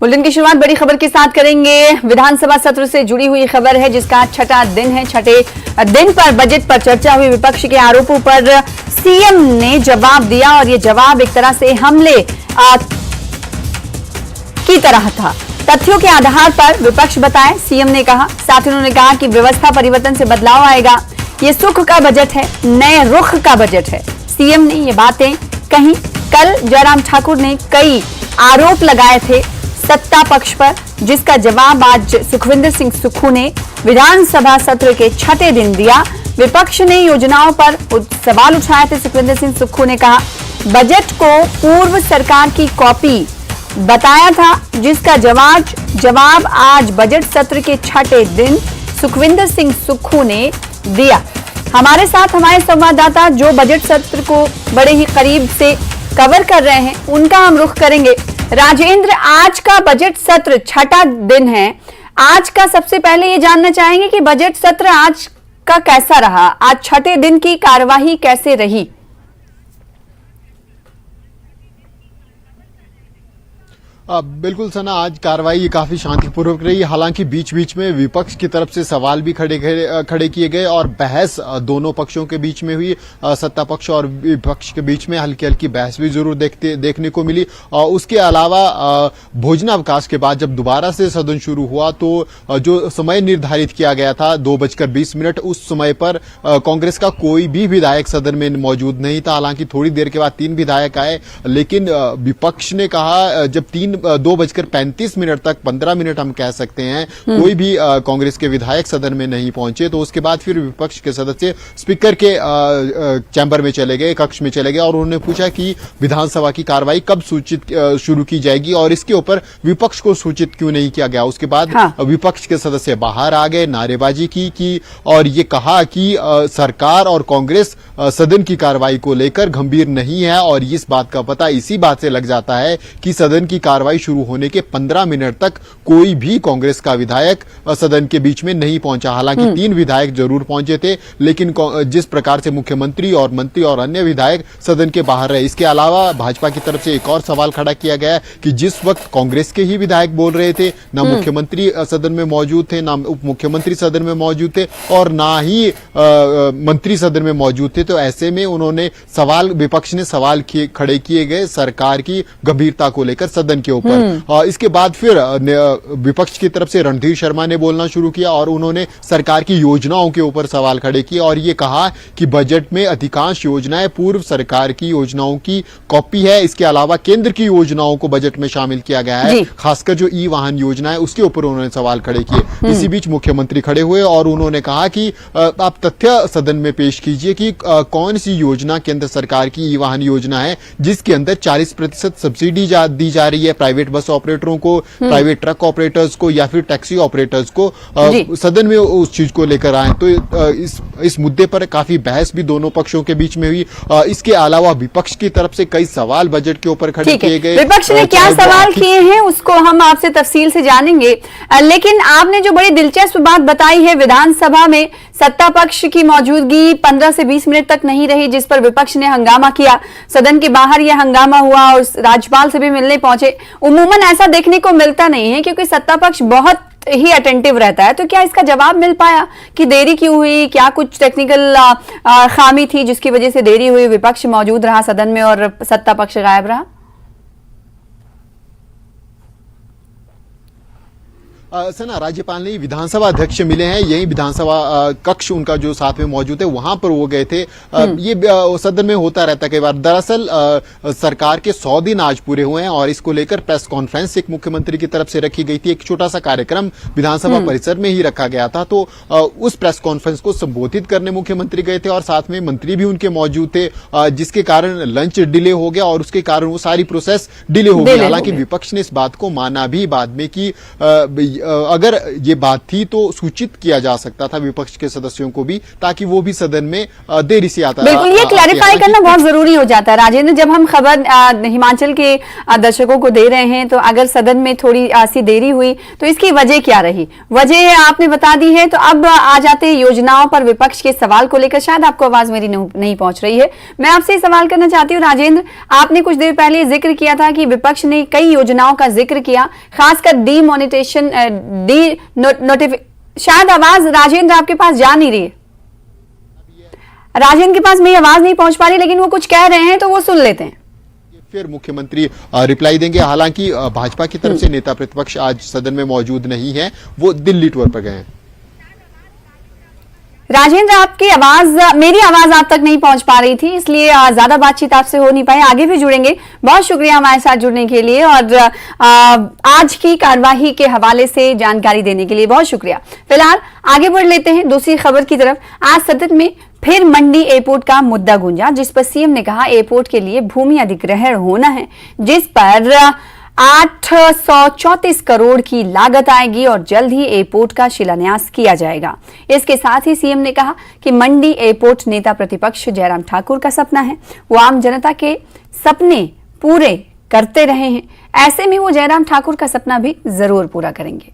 Bulletin की शुरुआत बड़ी खबर के साथ करेंगे। विधानसभा सत्र से जुड़ी हुई खबर है जिसका छठा दिन है। छठे दिन पर बजट पर चर्चा हुई। विपक्ष के आरोपों पर सीएम ने जवाब दिया और ये जवाब एक तरह से हमले की तरह था। तथ्यों के आधार पर विपक्ष बताए, सीएम ने कहा। साथ ही उन्होंने कहा कि व्यवस्था परिवर्तन से बदलाव आएगा। ये सुख का बजट है, नए रुख का बजट है। सीएम ने ये बातें कही। कल जयराम ठाकुर ने कई आरोप लगाए थे सत्ता पक्ष पर, जिसका जवाब आज सुखविंदर सिंह सुक्खू ने विधानसभा सत्र के छठे दिन दिया। विपक्ष ने योजनाओं पर सवाल उठाए थे। सुखविंदर सिंह सुक्खू ने कहा बजट को पूर्व सरकार की कॉपी बताया था, जिसका जवाब आज बजट सत्र के छठे दिन सुखविंदर सिंह सुक्खू ने दिया। हमारे साथ हमारे संवाददाता जो बजट सत्र को बड़े ही करीब से कवर कर रहे हैं, उनका हम रुख करेंगे। राजेंद्र, आज का बजट सत्र छठा दिन है। आज का सबसे पहले ये जानना चाहेंगे कि बजट सत्र आज का कैसा रहा, आज छठे दिन की कार्यवाही कैसे रही? बिल्कुल सना, आज कार्रवाई काफी शांतिपूर्वक रही। हालांकि बीच बीच में विपक्ष की तरफ से सवाल भी खड़े किए गए और बहस दोनों पक्षों के बीच में हुई। सत्ता पक्ष और विपक्ष के बीच में हल्की हल्की बहस भी जरूर देखने को मिली। उसके अलावा भोजनावकाश के बाद जब दोबारा से सदन शुरू हुआ तो जो समय निर्धारित किया गया था 2:20, उस समय पर कांग्रेस का कोई भी विधायक सदन में मौजूद नहीं था। हालांकि थोड़ी देर के बाद 3 विधायक आए, लेकिन विपक्ष ने कहा जब 2:35 तक 15 मिनट हम कह सकते हैं कोई भी कांग्रेस के विधायक सदन में नहीं पहुंचे, तो उसके बाद फिर विपक्ष के सदस्य स्पीकर के चैम्बर में चले गए, कक्ष में चले गए और उन्होंने पूछा कि विधानसभा की कार्रवाई कब शुरू की जाएगी और इसके ऊपर विपक्ष को सूचित क्यों नहीं किया गया। उसके बाद विपक्ष के सदस्य बाहर आ गए, नारेबाजी की और ये कहा कि सरकार और कांग्रेस सदन की कार्रवाई को लेकर गंभीर नहीं है और इस बात का पता इसी बात से लग जाता है कि सदन की कार्रवाई शुरू होने के 15 मिनट तक कोई भी कांग्रेस का विधायक सदन के बीच में नहीं पहुंचा। हालांकि 3 विधायक जरूर पहुंचे थे, लेकिन जिस प्रकार से मुख्यमंत्री और मंत्री और अन्य विधायक सदन के बाहर रहे। इसके अलावा भाजपा की तरफ से एक और सवाल खड़ा किया गया कि जिस वक्त कांग्रेस के ही विधायक बोल रहे थे, ना मुख्यमंत्री सदन में मौजूद थे, ना उप मुख्यमंत्री सदन में मौजूद थे और ना ही मंत्री सदन में मौजूद थे, तो ऐसे में उन्होंने विपक्ष ने सवाल खड़े किए गए सरकार की गंभीरता को लेकर सदन के ऊपर। इसके बाद फिर विपक्ष की तरफ से रणधीर शर्मा ने बोलना शुरू किया और उन्होंने सरकार की योजनाओं के ऊपर सवाल खड़े किए और ये कहा कि बजट में अधिकांश योजनाएं पूर्व सरकार की योजनाओं की कॉपी है। इसके अलावा केंद्र की योजनाओं को बजट में शामिल किया गया है, खासकर जो ई वाहन योजना है उसके ऊपर उन्होंने सवाल खड़े किए। इसी बीच मुख्यमंत्री खड़े हुए और उन्होंने कहा कि आप तथ्य सदन में पेश कीजिए कि कौन सी योजना केंद्र सरकार की ई वाहन योजना है जिसके अंदर 40% सब्सिडी दी जा रही है प्राइवेट बस ऑपरेटरों को, प्राइवेट ट्रक ऑपरेटर्स को या फिर टैक्सी ऑपरेटर्स को। सदन में उस चीज को लेकर आए तो इस मुद्दे पर काफी बहस भी दोनों पक्षों के बीच में हुई। इसके अलावा विपक्ष की तरफ से कई सवाल बजट के ऊपर खड़े किए गए। विपक्ष ने क्या सवाल किए हैं उसको हम आपसे तफसील से जानेंगे, लेकिन आपने जो बड़ी दिलचस्प बात बताई है, विधानसभा में सत्ता पक्ष की मौजूदगी 15 से 20 मिनट तक नहीं रही, जिस पर विपक्ष ने हंगामा किया। सदन के बाहर यह हंगामा हुआ और राज्यपाल से भी मिलने पहुंचे। उमूमन ऐसा देखने को मिलता नहीं है क्योंकि सत्ता पक्ष बहुत ही अटेंटिव रहता है। तो क्या इसका जवाब मिल पाया कि देरी क्यों हुई? क्या कुछ टेक्निकल खामी थी जिसकी वजह से देरी हुई? विपक्ष मौजूद रहा सदन में और सत्ता पक्ष गायब रहा। सना, राज्यपाल ने विधानसभा अध्यक्ष मिले हैं, यही विधानसभा कक्ष उनका जो साथ में मौजूद है वहां पर वो गए थे। ये सदन में होता रहता है कई बार। दरअसल सरकार के 100 दिन आज पूरे हुए हैं और इसको लेकर प्रेस कॉन्फ्रेंस एक मुख्यमंत्री की तरफ से रखी गई थी। एक छोटा सा कार्यक्रम विधानसभा परिसर में ही रखा गया था, तो उस प्रेस कॉन्फ्रेंस को संबोधित करने मुख्यमंत्री गए थे और साथ में मंत्री भी उनके मौजूद थे, जिसके कारण लंच डिले हो गया और उसके कारण वो सारी प्रोसेस डिले हो गई। हालांकि विपक्ष ने इस बात को माना भी बाद में कि अगर ये बात थी तो सूचित किया जा सकता था विपक्ष के सदस्यों को भी, ताकि वो भी सदन में देरी से आता। बिल्कुल, ये क्लैरिफाई करना बहुत जरूरी हो जाता है राजेंद्र। जब हम खबर हिमाचल के दर्शकों को दे रहे हैं तो अगर सदन में थोड़ी सी देरी हुई तो इसकी वजह क्या रही, वजह आपने बता दी है। तो अब आ जाते हैं योजनाओं पर विपक्ष के सवाल को लेकर। शायद आपको आवाज मेरी नहीं पहुंच रही है। मैं आपसे सवाल करना चाहती हूँ राजेंद्र, आपने कुछ देर पहले जिक्र किया था कि विपक्ष ने कई योजनाओं का जिक्र किया, खासकर डीमोनेटाइजेशन शायद आवाज राजेंद्र आपके पास जा नहीं रही है। राजेंद्र के पास मेरी आवाज नहीं पहुंच पा रही, लेकिन वो कुछ कह रहे हैं तो वो सुन लेते हैं, फिर मुख्यमंत्री रिप्लाई देंगे। हालांकि भाजपा की तरफ से नेता प्रतिपक्ष आज सदन में मौजूद नहीं है, वो दिल्ली टूर पर गए हैं। राजेंद्र, आपकी आवाज, मेरी आवाज आप तक नहीं पहुंच पा रही थी, इसलिए ज्यादा बातचीत आपसे हो नहीं पाई। आगे भी जुड़ेंगे। बहुत शुक्रिया हमारे साथ जुड़ने के लिए और आज की कार्यवाही के हवाले से जानकारी देने के लिए बहुत शुक्रिया। फिलहाल आगे बढ़ लेते हैं दूसरी खबर की तरफ। आज सदन में फिर मंडी एयरपोर्ट का मुद्दा गूंजा, जिस पर सीएम ने कहा एयरपोर्ट के लिए भूमि अधिग्रहण होना है, जिस पर 834 करोड़ की लागत आएगी और जल्द ही एयरपोर्ट का शिलान्यास किया जाएगा। इसके साथ ही सीएम ने कहा कि मंडी एयरपोर्ट नेता प्रतिपक्ष जयराम ठाकुर का सपना है, वो आम जनता के सपने पूरे करते रहे हैं, ऐसे में वो जयराम ठाकुर का सपना भी जरूर पूरा करेंगे।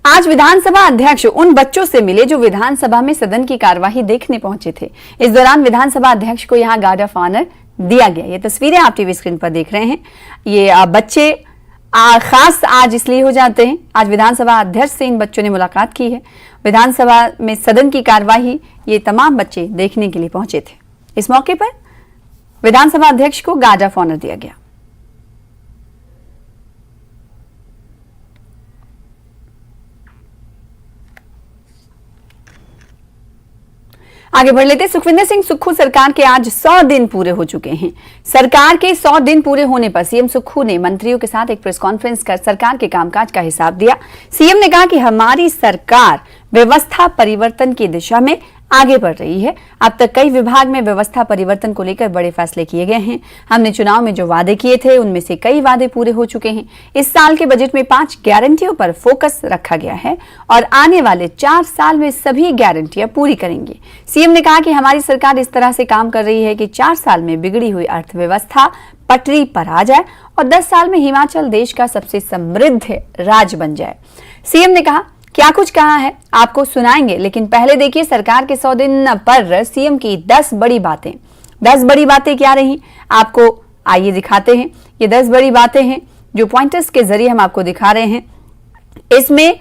आज विधानसभा अध्यक्ष उन बच्चों से मिले जो विधानसभा में सदन की कार्यवाही देखने पहुंचे थे। इस दौरान विधानसभा अध्यक्ष को यहां गार्ड ऑफ ऑनर दिया गया। ये तस्वीरें आप टीवी स्क्रीन पर देख रहे हैं। ये बच्चे खास आज इसलिए हो जाते हैं, आज विधानसभा अध्यक्ष से इन बच्चों ने मुलाकात की है। विधानसभा में सदन की कार्यवाही ये तमाम बच्चे देखने के लिए पहुंचे थे। इस मौके पर विधानसभा अध्यक्ष को गार्ड ऑफ ऑनर दिया गया। आगे बढ़ लेते। सुखविंदर सिंह सुक्खू सरकार के आज 100 दिन पूरे हो चुके हैं। सरकार के 100 दिन पूरे होने पर सीएम सुक्खू ने मंत्रियों के साथ एक प्रेस कॉन्फ्रेंस कर सरकार के कामकाज का हिसाब दिया। सीएम ने कहा कि हमारी सरकार व्यवस्था परिवर्तन की दिशा में आगे बढ़ रही है। अब तक कई विभाग में व्यवस्था परिवर्तन को लेकर बड़े फैसले किए गए हैं। हमने चुनाव में जो वादे किए थे उनमें से कई वादे पूरे हो चुके हैं। इस साल के बजट में 5 गारंटियों पर फोकस रखा गया है और आने वाले 4 साल में सभी गारंटियां पूरी करेंगे। सीएम ने कहा कि हमारी सरकार इस तरह से काम कर रही है कि 4 साल में बिगड़ी हुई अर्थव्यवस्था पटरी पर आ जाए और 10 साल में हिमाचल देश का सबसे समृद्ध राज्य बन जाए। सीएम ने कहा क्या कुछ कहा है आपको सुनाएंगे, लेकिन पहले देखिए सरकार के 100 दिन पर सीएम की 10 बड़ी बातें। 10 बड़ी बातें क्या रही आपको आइए दिखाते हैं। ये 10 बड़ी बातें हैं जो पॉइंटर्स के जरिए हम आपको दिखा रहे हैं। इसमें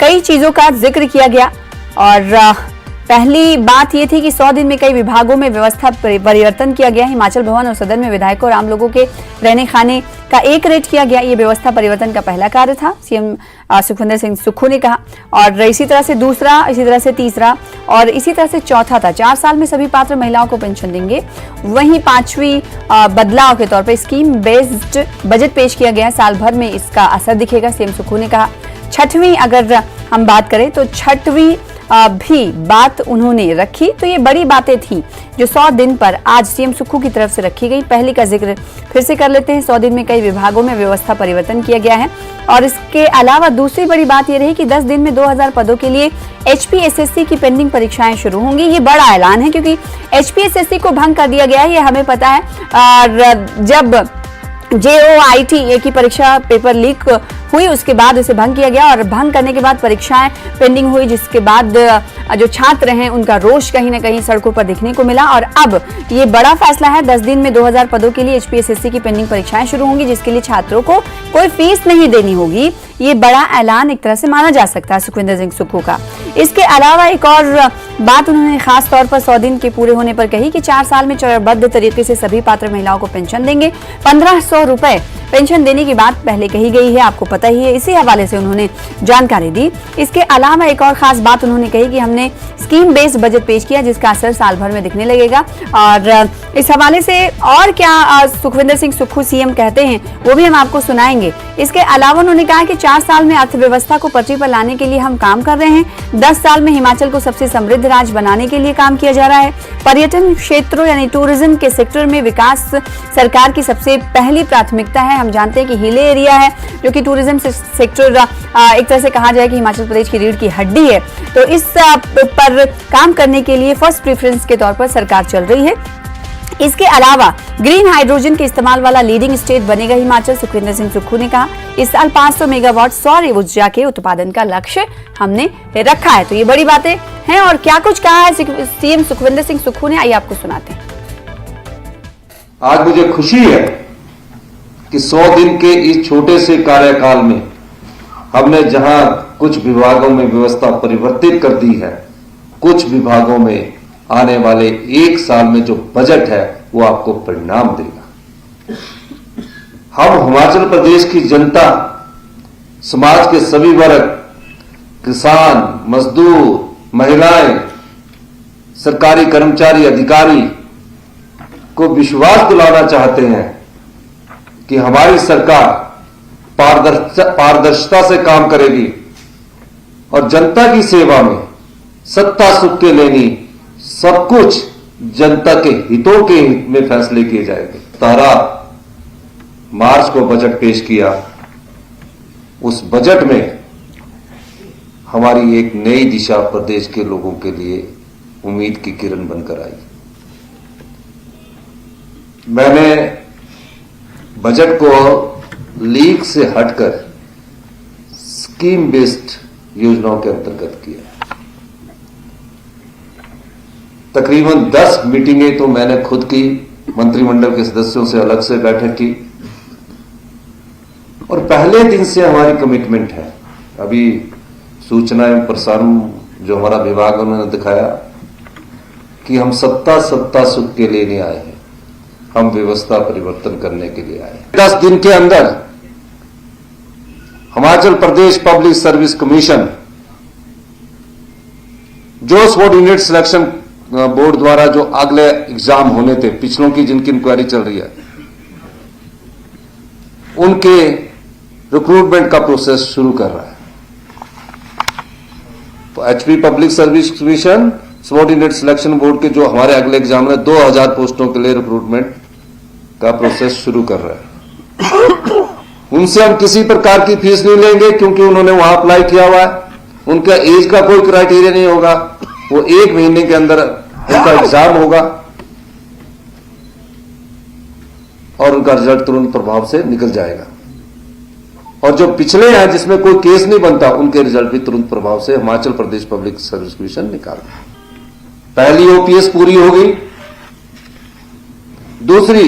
कई चीजों का जिक्र किया गया और पहली बात यह थी कि 100 दिन में कई विभागों में व्यवस्था परिवर्तन किया गया। हिमाचल भवन और सदन में विधायकों और आम लोगों के रहने खाने का एक रेट किया गया। ये व्यवस्था परिवर्तन का पहला कार्य था, सीएम सुखविंदर सिंह सुक्खू ने कहा। और इसी तरह से दूसरा, इसी तरह से तीसरा और इसी तरह से चौथा था 4 साल में सभी पात्र महिलाओं को पेंशन देंगे। वहीं 5वीं बदलाव के तौर पर स्कीम बेस्ड बजट पेश किया गया। साल भर में इसका असर दिखेगा, सीएम सुक्खू ने कहा। 6वीं अगर हम बात करें तो 6वीं भी बात उन्होंने रखी। तो ये बड़ी बातें थी जो 100 दिन पर आज सीएम सुक्खू की तरफ से रखी गई। पहली का जिक्र फिर से कर लेते हैं। 100 दिन में कई विभागों में व्यवस्था परिवर्तन किया गया है और इसके अलावा दूसरी बड़ी बात यह रही कि 10 दिन में 2000 पदों के लिए HPSSC की पेंडिंग परीक्षाएं शुरू होंगी। ये बड़ा ऐलान है क्योंकि HPSSC को भंग कर दिया गया है, ये हमें पता है। और जब JOIT की परीक्षा पेपर लीक हुई उसके बाद उसे भंग किया गया और भंग करने के बाद परीक्षाएं पेंडिंग हुई, जिसके बाद जो छात्र हैं उनका रोष कहीं ना कहीं सड़कों पर दिखने को मिला। और अब ये बड़ा फैसला है, 10 दिन में 2000 पदों के लिए HPSSC की पेंडिंग परीक्षाएं शुरू होंगी, जिसके लिए छात्रों को कोई फीस नहीं देनी होगी। ये बड़ा ऐलान एक तरह से माना जा सकता है सुखविंदर सिंह सुक्खू का। इसके अलावा एक और बात उन्होंने खास तौर पर 100 दिन के पूरे होने पर कही कि 4 साल में चरणबद्ध तरीके से सभी पात्र महिलाओं को पेंशन देंगे। 1500 रुपए पेंशन देने की बात पहले कही गई है, आपको पता ही है। इसी हवाले से उन्होंने जानकारी दी। इसके अलावा एक और खास बात उन्होंने कही कि हमने स्कीम बेस्ड बजट पेश किया जिसका असर साल भर में दिखने लगेगा। और इस हवाले से और क्या सुखविंदर सिंह सुक्खू सीएम कहते हैं वो भी हम आपको सुनाएंगे। इसके अलावा उन्होंने कहा कि 4 4 साल में अर्थव्यवस्था को पटरी पर लाने के लिए हम काम कर रहे हैं। 10 साल में हिमाचल को सबसे समृद्ध राज्य बनाने के लिए काम किया जा रहा है। पर्यटन क्षेत्रों यानी टूरिज्म के सेक्टर में विकास सरकार की सबसे पहली प्राथमिकता है। हम जानते हैं कि हिल एरिया है जो कि टूरिज्म सेक्टर एक तरह से कहा जाए कि हिमाचल प्रदेश की रीढ़ की हड्डी है, तो इस पर काम करने के लिए फर्स्ट प्रेफरेंस के तौर पर सरकार चल रही है। इसके अलावा ग्रीन हाइड्रोजन के इस्तेमाल वाला लीडिंग स्टेट बनेगा हिमाचल। सुखविंदर सिंह सुक्खू ने कहा इस साल 500 मेगावाट सौर ऊर्जा के उत्पादन का लक्ष्य हमने रखा है। तो ये बड़ी बातें हैं और क्या कुछ कहा है सीएम सुखविंदर सिंह सुक्खू ने, आइए आपको सुनाते हैं। आज मुझे खुशी है कि 100 दिन के इस छोटे से कार्यकाल में हमने जहां कुछ विभागों में व्यवस्था परिवर्तित कर दी है, कुछ विभागों में आने वाले 1 साल में जो बजट है वो आपको परिणाम देगा। हम हिमाचल प्रदेश की जनता, समाज के सभी वर्ग, किसान, मजदूर, महिलाएं, सरकारी कर्मचारी, अधिकारी को विश्वास दिलाना चाहते हैं कि हमारी सरकार पारदर्शिता से काम करेगी और जनता की सेवा में सत्ता सुख के लेनी सब कुछ जनता के हितों के हित में फैसले किए जाएंगे। 17 मार्च को बजट पेश किया। उस बजट में हमारी एक नई दिशा प्रदेश के लोगों के लिए उम्मीद की किरण बनकर आई। मैंने बजट को लीक से हटकर स्कीम बेस्ड योजनाओं के अंतर्गत किया। तकरीबन 10 मीटिंगें तो मैंने खुद की, मंत्रिमंडल के सदस्यों से अलग से बैठक की और पहले दिन से हमारी कमिटमेंट है। अभी सूचना एवं प्रसारण जो हमारा विभाग उन्होंने दिखाया कि हम सत्ता सुख के लिए नहीं आए हैं, हम व्यवस्था परिवर्तन करने के लिए आए हैं। 10 दिन के अंदर Himachal Pradesh public service commission जो सबऑर्डिनेट सिलेक्शन बोर्ड द्वारा जो अगले एग्जाम होने थे, पिछलों की जिनकी इंक्वायरी चल रही है, उनके रिक्रूटमेंट का प्रोसेस शुरू कर रहा है। तो HP public service commission subordinate selection board के जो हमारे अगले एग्जाम में 2000 पोस्टों के लिए रिक्रूटमेंट का प्रोसेस शुरू कर रहा है। उनसे हम किसी प्रकार की फीस नहीं लेंगे क्योंकि उन्होंने वहां अप्लाई किया हुआ है। उनका एज का कोई क्राइटेरिया नहीं होगा, वो 1 महीने के अंदर उनका एग्जाम होगा और उनका रिजल्ट तुरंत प्रभाव से निकल जाएगा। और जो पिछले हैं जिसमें कोई केस नहीं बनता, उनके रिजल्ट भी तुरंत प्रभाव से Himachal Pradesh public service commission निकालेगा। पहली ओपीएस पूरी हो गई। दूसरी,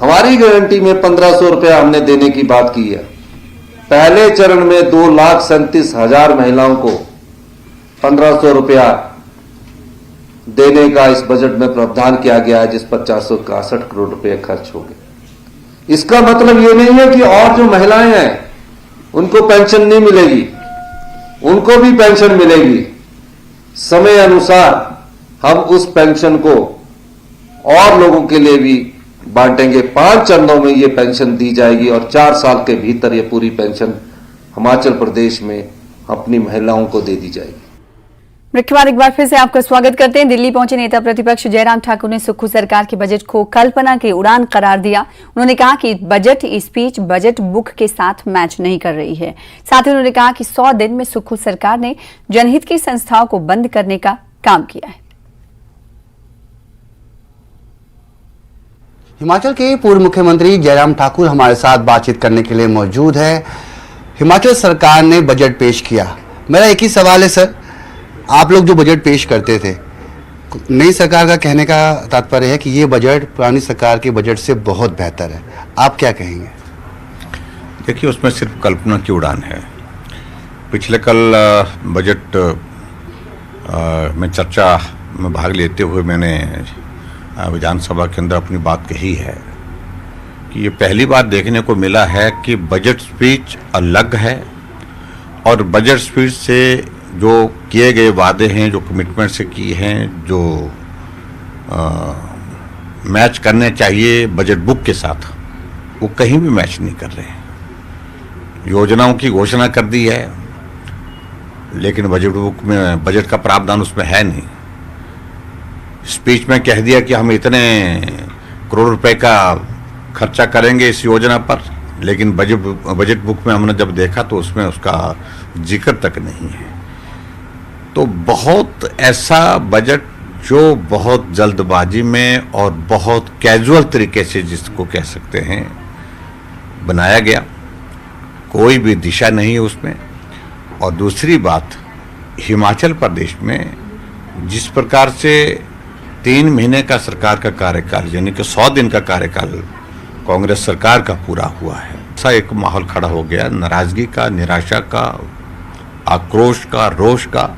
हमारी गारंटी में 1500 रुपया हमने देने की बात की है। पहले चरण में 2,37,000 महिलाओं को 1500 रुपया देने का इस बजट में प्रावधान किया गया है, जिस पर 461 करोड़ रुपए खर्च हो गए। इसका मतलब यह नहीं है कि और जो महिलाएं हैं उनको पेंशन नहीं मिलेगी, उनको भी पेंशन मिलेगी। समय अनुसार हम उस पेंशन को और लोगों के लिए भी बांटेंगे। 5 चरणों में ये पेंशन दी जाएगी और 4 साल के भीतर ये पूरी पेंशन हिमाचल प्रदेश में अपनी महिलाओं को दे दी जाएगी। मुख्यमंत्री एक बार फिर से आपका स्वागत करते हैं। दिल्ली पहुंचे नेता प्रतिपक्ष जयराम ठाकुर ने सुक्खू सरकार के बजट को कल्पना की उड़ान करार दिया। उन्होंने कहा कि बजट स्पीच बजट बुक के साथ मैच नहीं कर रही है। साथ ही उन्होंने कहा कि 100 दिन में सुक्खू सरकार ने जनहित की संस्थाओं को बंद करने का काम किया है। हिमाचल के पूर्व मुख्यमंत्री जयराम ठाकुर हमारे साथ बातचीत करने के लिए मौजूद है। हिमाचल सरकार ने बजट पेश किया। मेरा एक ही सवाल है सर, आप लोग जो बजट पेश करते थे, नई सरकार का कहने का तात्पर्य है कि ये बजट पुरानी सरकार के बजट से बहुत बेहतर है, आप क्या कहेंगे? देखिए, उसमें सिर्फ कल्पना की उड़ान है। पिछले कल बजट में चर्चा में भाग लेते हुए मैंने विधानसभा के अंदर अपनी बात कही है कि ये पहली बार देखने को मिला है कि बजट स्पीच अलग है और बजट स्पीच से जो किए गए वादे हैं, जो कमिटमेंट से किए हैं, जो मैच करने चाहिए बजट बुक के साथ, वो कहीं भी मैच नहीं कर रहे हैं। योजनाओं की घोषणा कर दी है, लेकिन बजट बुक में बजट का प्रावधान उसमें है नहीं। स्पीच में कह दिया कि हम इतने करोड़ रुपए का खर्चा करेंगे इस योजना पर, लेकिन बजट बुक में हमने जब देखा तो उसमें उसका जिक्र तक नहीं है। तो बहुत ऐसा बजट जो बहुत जल्दबाजी में और बहुत कैजुअल तरीके से, जिसको कह सकते हैं, बनाया गया, कोई भी दिशा नहीं है उसमें। और दूसरी बात, हिमाचल प्रदेश में जिस प्रकार से 3 महीने का सरकार का कार्यकाल यानी कि 100 दिन का कार्यकाल कांग्रेस सरकार का पूरा हुआ है, ऐसा एक माहौल खड़ा हो गया, नाराजगी का, निराशा का, आक्रोश का, रोष का,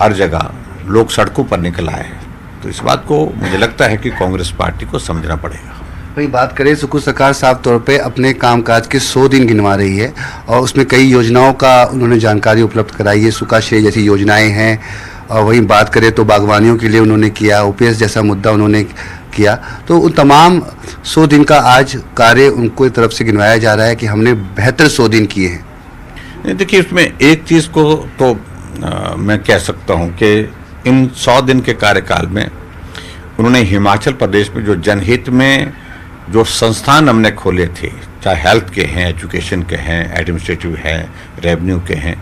हर जगह लोग सड़कों पर निकल आए हैं। तो इस बात को मुझे लगता है कि कांग्रेस पार्टी को समझना पड़ेगा। वही बात करें, सुखू सरकार साफ तौर पे अपने कामकाज के 100 दिन गिनवा रही है और उसमें कई योजनाओं का उन्होंने जानकारी उपलब्ध कराई है। सुखाश्रय जैसी योजनाएं हैं, और वहीं बात करें तो बागवानियों के लिए उन्होंने किया, ओपीएस जैसा मुद्दा उन्होंने किया। तो उन तमाम 100 दिन का आज कार्य उनको तरफ से गिनवाया जा रहा है कि हमने बेहतर 100 दिन किए हैं। देखिए, इसमें एक चीज़ को तो मैं कह सकता हूं कि इन 100 दिन के कार्यकाल में उन्होंने हिमाचल प्रदेश में जो जनहित में जो संस्थान हमने खोले थे, चाहे हेल्थ के हैं, एजुकेशन के हैं, एडमिनिस्ट्रेटिव हैं, रेवेन्यू के हैं,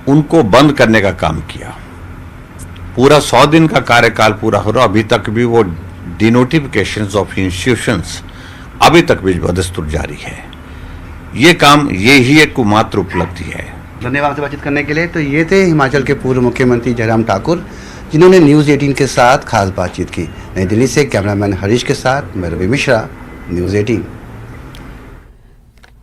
उनको बंद करने का काम किया। पूरा 100 दिन का कार्यकाल पूरा हो रहा, अभी तक भी वो डिनोटिफिकेशंस ऑफ इंस्टीट्यूशंस अभी तक भी बदस्तूर जारी है। ये काम, ये ही एक मात्र उपलब्धि है। धन्यवाद से बातचीत करने के लिए। तो ये थे हिमाचल के पूर्व मुख्यमंत्री जयराम ठाकुर, जिन्होंने न्यूज़ 18 के साथ खास बातचीत की। नई दिल्ली से कैमरामैन हरीश के साथ मैं रवि मिश्रा, न्यूज़ 18।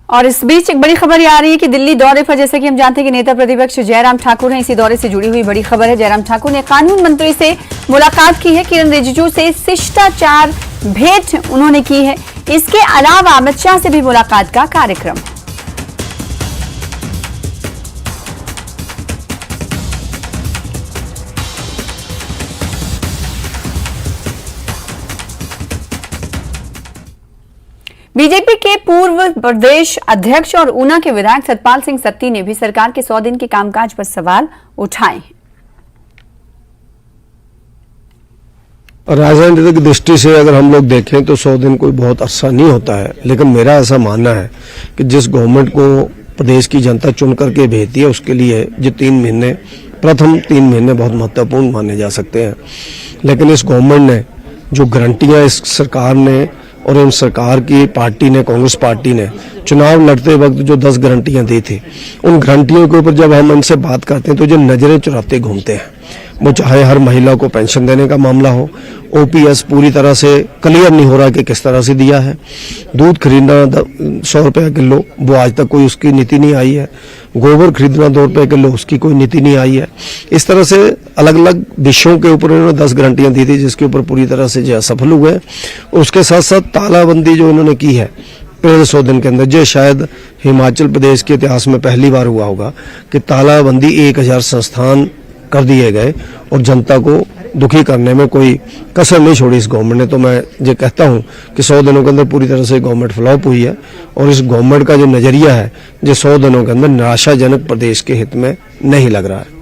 और इस बीच एक बड़ी खबर आ रही है कि दिल्ली दौरे पर, जैसे कि हम जानते हैं कि नेता प्रतिपक्ष जयराम ठाकुर हैं, इसी दौरे से जुड़ी हुई बड़ी खबर है। जयराम ठाकुर ने कानून मंत्री से मुलाकात की है, किरण रिजिजू से शिष्टाचार भेंट उन्होंने की है। इसके अलावा अमित शाह से भी मुलाकात का कार्यक्रम। बीजेपी के पूर्व प्रदेश अध्यक्ष और ऊना के विधायक सतपाल सिंह सत्ती ने भी सरकार के 100 दिन के कामकाज पर सवाल उठाए हैं। राजनीतिक दृष्टि से अगर हम लोग देखें तो 100 दिन कोई बहुत अरसा नहीं होता है, लेकिन मेरा ऐसा मानना है कि जिस गवर्नमेंट को प्रदेश की जनता चुन करके भेजती है, उसके लिए जो 3 महीने, प्रथम 3 महीने बहुत महत्वपूर्ण माने जा सकते हैं। लेकिन इस गवर्नमेंट ने जो गारंटियां इस सरकार ने और इन सरकार की पार्टी ने, कांग्रेस पार्टी ने चुनाव लड़ते वक्त जो 10 गारंटियां दी थी, उन गारंटियों के ऊपर जब हम इनसे बात करते हैं तो जो नजरें चुराते घूमते हैं। वो चाहे हर महिला को पेंशन देने का मामला हो, ओपीएस पूरी तरह से क्लियर नहीं हो रहा कि किस तरह से दिया है, दूध खरीदना 100 रुपये किलो, वो आज तक कोई उसकी नीति नहीं आई है, गोबर खरीदना 2 रुपये किलो, उसकी कोई नीति नहीं आई है। इस तरह से अलग अलग विषयों के ऊपर इन्होंने 10 गारंटियां दी थी, जिसके ऊपर पूरी तरह से जो असफल हुए। और उसके साथ साथ तालाबंदी जो इन्होंने की है पहले 100 दिन के अंदर, जो शायद हिमाचल प्रदेश के इतिहास में पहली बार हुआ होगा कि तालाबंदी 1000 संस्थान कर दिए गए और जनता को दुखी करने में कोई कसर नहीं छोड़ी इस गवर्नमेंट ने। तो मैं ये कहता हूं कि 100 दिनों के अंदर पूरी तरह से गवर्नमेंट फ्लॉप हुई है और इस गवर्नमेंट का जो नजरिया है जो 100 दिनों के अंदर निराशाजनक प्रदेश के हित में नहीं लग रहा है।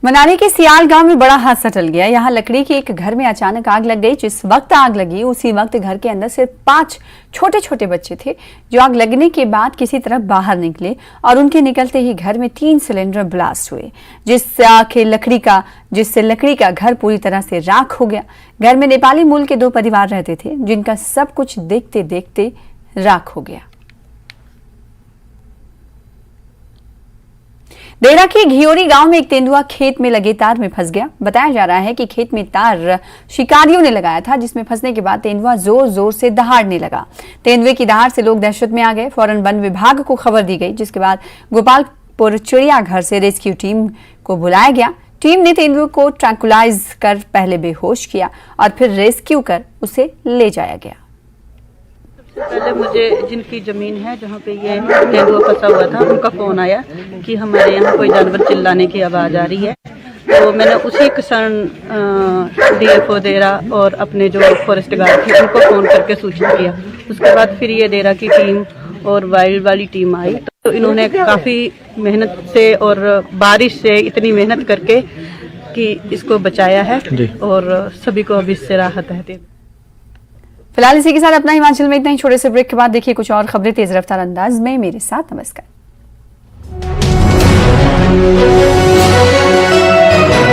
मनाली के सियाल गांव में बड़ा हादसा टल गया। यहां लकड़ी के एक घर में अचानक आग लग गई। जिस वक्त आग लगी उसी वक्त घर के अंदर सिर्फ 5 छोटे छोटे बच्चे थे, जो आग लगने के बाद किसी तरह बाहर निकले और उनके निकलते ही घर में 3 सिलेंडर ब्लास्ट हुए, जिससे लकड़ी का घर पूरी तरह से राख हो गया। घर में नेपाली मूल के 2 परिवार रहते थे, जिनका सब कुछ देखते देखते राख हो गया। देरा के घियोरी गांव में एक तेंदुआ खेत में लगे तार में फंस गया। बताया जा रहा है कि खेत में तार शिकारियों ने लगाया था, जिसमें फंसने के बाद तेंदुआ जोर जोर से दहाड़ने लगा। तेंदुए की दहाड़ से लोग दहशत में आ गए। फौरन वन विभाग को खबर दी गई, जिसके बाद गोपालपुर चिड़ियाघर से रेस्क्यू टीम को बुलाया गया। टीम ने तेंदुए को ट्रैंकुलाइज कर पहले बेहोश किया और फिर रेस्क्यू कर उसे ले जाया गया। पहले मुझे जिनकी ज़मीन है जहाँ पे ये तेंदुआ फंसा हुआ था, उनका फ़ोन आया कि हमारे यहाँ कोई जानवर चिल्लाने की आवाज़ आ रही है। तो मैंने उसी किसान DFO देरा और अपने जो फॉरेस्ट गार्ड थे उनको फ़ोन करके सूचना किया। उसके बाद फिर ये देरा की टीम और वाइल्ड वाली टीम आई। तो इन्होंने काफ़ी मेहनत से और बारिश से इतनी मेहनत करके कि इसको बचाया है और सभी को अब इससे राहत है। फिलहाल इसी के साथ अपना हिमाचल में इतना ही। छोटे से ब्रेक के बाद देखिए कुछ और खबरें तेज रफ्तार अंदाज में मेरे साथ। नमस्कार।